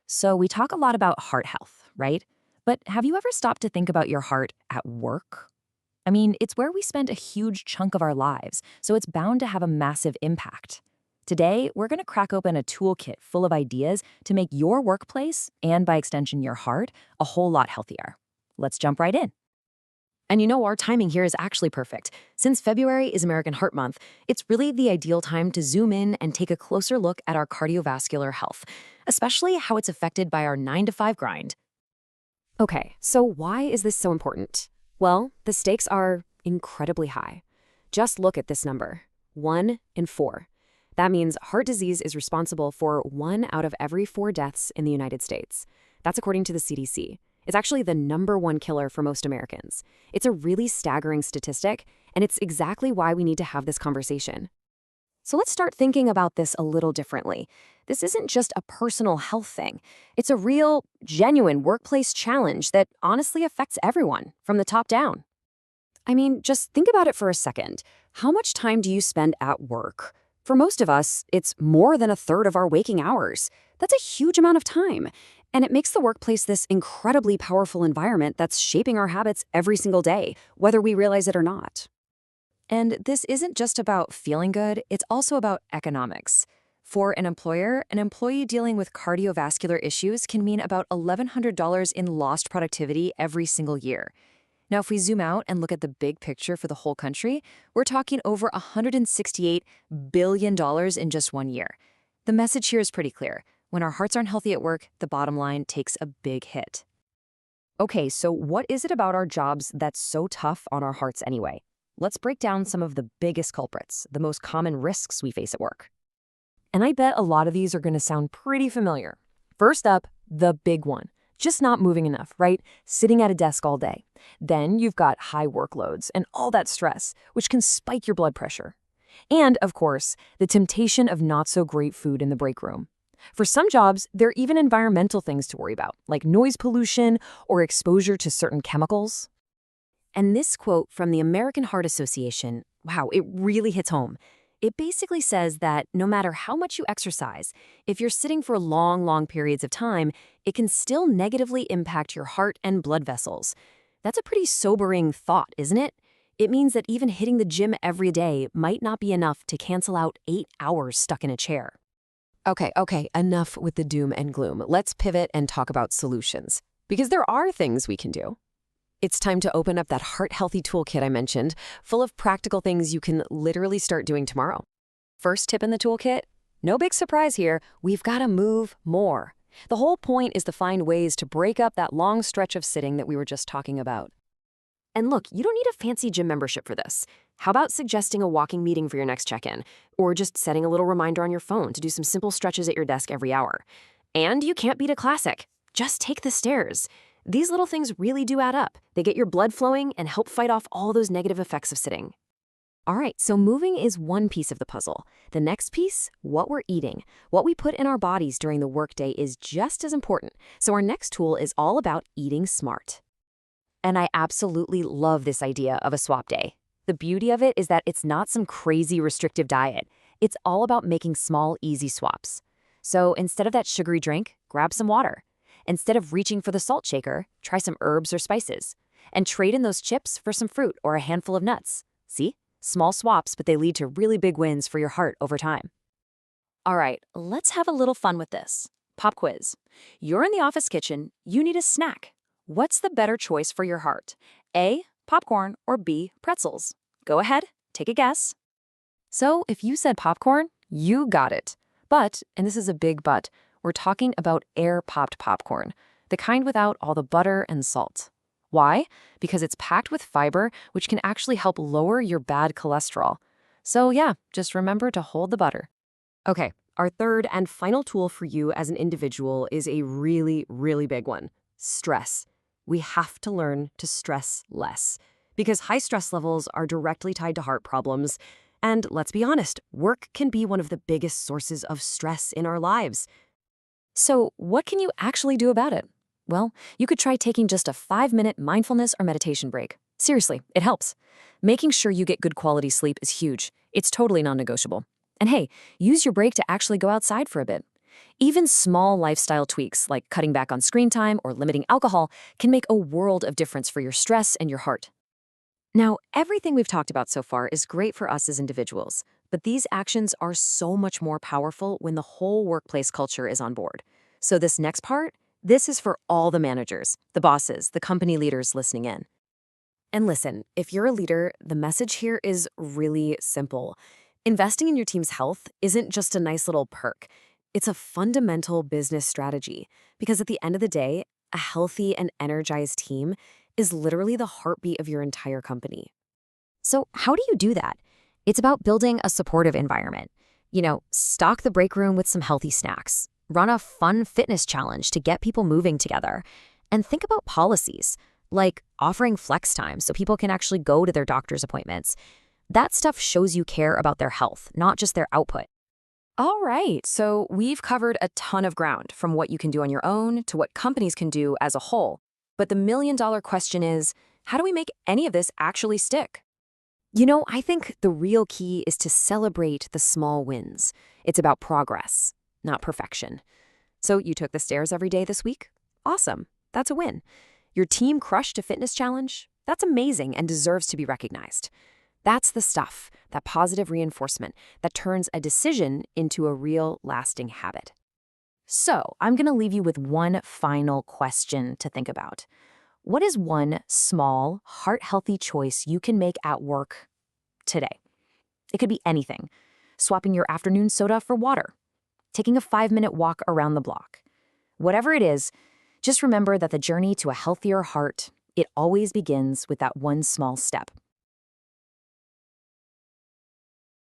So, we talk a lot about heart health, right? But have you ever stopped to think about your heart at work? I mean, it's where we spend a huge chunk of our lives, so it's bound to have a massive impact. Today, we're going to crack open a toolkit full of ideas to make your workplace, and by extension your heart, a whole lot healthier. Let's jump right in. And our timing here is actually perfect. Since February is American Heart Month, it's really the ideal time to zoom in and take a closer look at our cardiovascular health, especially how it's affected by our 9 to 5 grind. Okay, so why is this so important? Well, the stakes are incredibly high. Just look at this number, 1 in 4. That means heart disease is responsible for 1 out of every 4 deaths in the United States. That's according to the CDC. It's actually the #1 killer for most Americans. It's a really staggering statistic, and it's exactly why we need to have this conversation. So let's start thinking about this a little differently. This isn't just a personal health thing. It's a real, genuine workplace challenge that honestly affects everyone, from the top down. I mean, just think about it for a second. How much time do you spend at work? For most of us, it's more than a third of our waking hours. That's a huge amount of time. And it makes the workplace this incredibly powerful environment that's shaping our habits every single day, whether we realize it or not. And this isn't just about feeling good, it's also about economics. For an employer, an employee dealing with cardiovascular issues can mean about $1,100 in lost productivity every single year. Now, if we zoom out and look at the big picture for the whole country, we're talking over $168 billion in just 1 year. The message here is pretty clear. When our hearts aren't healthy at work, the bottom line takes a big hit. Okay, so what is it about our jobs that's so tough on our hearts anyway? Let's break down some of the biggest culprits, the most common risks we face at work. And I bet a lot of these are going to sound pretty familiar. First up, the big one. Just not moving enough, right? Sitting at a desk all day. Then you've got high workloads and all that stress, which can spike your blood pressure. And, of course, the temptation of not so great food in the break room. For some jobs, there are even environmental things to worry about, like noise pollution or exposure to certain chemicals. And this quote from the American Heart Association, wow, it really hits home. It basically says that no matter how much you exercise, if you're sitting for long periods of time, it can still negatively impact your heart and blood vessels. That's a pretty sobering thought, isn't it? It means that even hitting the gym every day might not be enough to cancel out 8 hours stuck in a chair. Okay, enough with the doom and gloom. Let's pivot and talk about solutions, because there are things we can do. It's time to open up that heart-healthy toolkit I mentioned, full of practical things you can literally start doing tomorrow. First tip in the toolkit? No big surprise here, we've got to move more. The whole point is to find ways to break up that long stretch of sitting that we were just talking about. And look, you don't need a fancy gym membership for this. How about suggesting a walking meeting for your next check-in? Or just setting a little reminder on your phone to do some simple stretches at your desk every hour. And you can't beat a classic. Just take the stairs. These little things really do add up. They get your blood flowing and help fight off all those negative effects of sitting. All right, so moving is one piece of the puzzle. The next piece, what we're eating. What we put in our bodies during the workday is just as important. So our next tool is all about eating smart. And I absolutely love this idea of a swap day. The beauty of it is that it's not some crazy restrictive diet. It's all about making small, easy swaps. So instead of that sugary drink, grab some water. Instead of reaching for the salt shaker, try some herbs or spices. And trade in those chips for some fruit or a handful of nuts. See? Small swaps, but they lead to really big wins for your heart over time. All right, let's have a little fun with this. Pop quiz. You're in the office kitchen. You need a snack. What's the better choice for your heart? A, popcorn, or B, pretzels? Go ahead, take a guess. So if you said popcorn, you got it. But, and this is a big but, we're talking about air-popped popcorn, the kind without all the butter and salt. Why? Because it's packed with fiber, which can actually help lower your bad cholesterol. So yeah, just remember to hold the butter. Okay, our third and final tool for you as an individual is a really big one: stress. We have to learn to stress less, because high stress levels are directly tied to heart problems. And let's be honest, work can be one of the biggest sources of stress in our lives. So what can you actually do about it? Well, you could try taking just a 5-minute mindfulness or meditation break. Seriously, it helps. Making sure you get good quality sleep is huge. It's totally non-negotiable. And hey, use your break to actually go outside for a bit. Even small lifestyle tweaks like cutting back on screen time or limiting alcohol can make a world of difference for your stress and your heart. Now, everything we've talked about so far is great for us as individuals, but these actions are so much more powerful when the whole workplace culture is on board. So this next part, this is for all the managers, the bosses, the company leaders listening in. And listen, if you're a leader, the message here is really simple. Investing in your team's health isn't just a nice little perk. It's a fundamental business strategy because at the end of the day, a healthy and energized team is literally the heartbeat of your entire company. So, how do you do that? It's about building a supportive environment. Stock the break room with some healthy snacks, run a fun fitness challenge to get people moving together, and think about policies like offering flex time so people can actually go to their doctor's appointments. That stuff shows you care about their health, not just their output. All right, so we've covered a ton of ground, from what you can do on your own to what companies can do as a whole. But the million-dollar question is, how do we make any of this actually stick? I think the real key is to celebrate the small wins. It's about progress, not perfection. So you took the stairs every day this week? Awesome, that's a win. Your team crushed a fitness challenge? That's amazing and deserves to be recognized. That's the stuff, that positive reinforcement that turns a decision into a real lasting habit. So I'm going to leave you with one final question to think about. What is one small, heart-healthy choice you can make at work today? It could be anything. Swapping your afternoon soda for water. Taking a 5-minute walk around the block. Whatever it is, just remember that the journey to a healthier heart, it always begins with that one small step.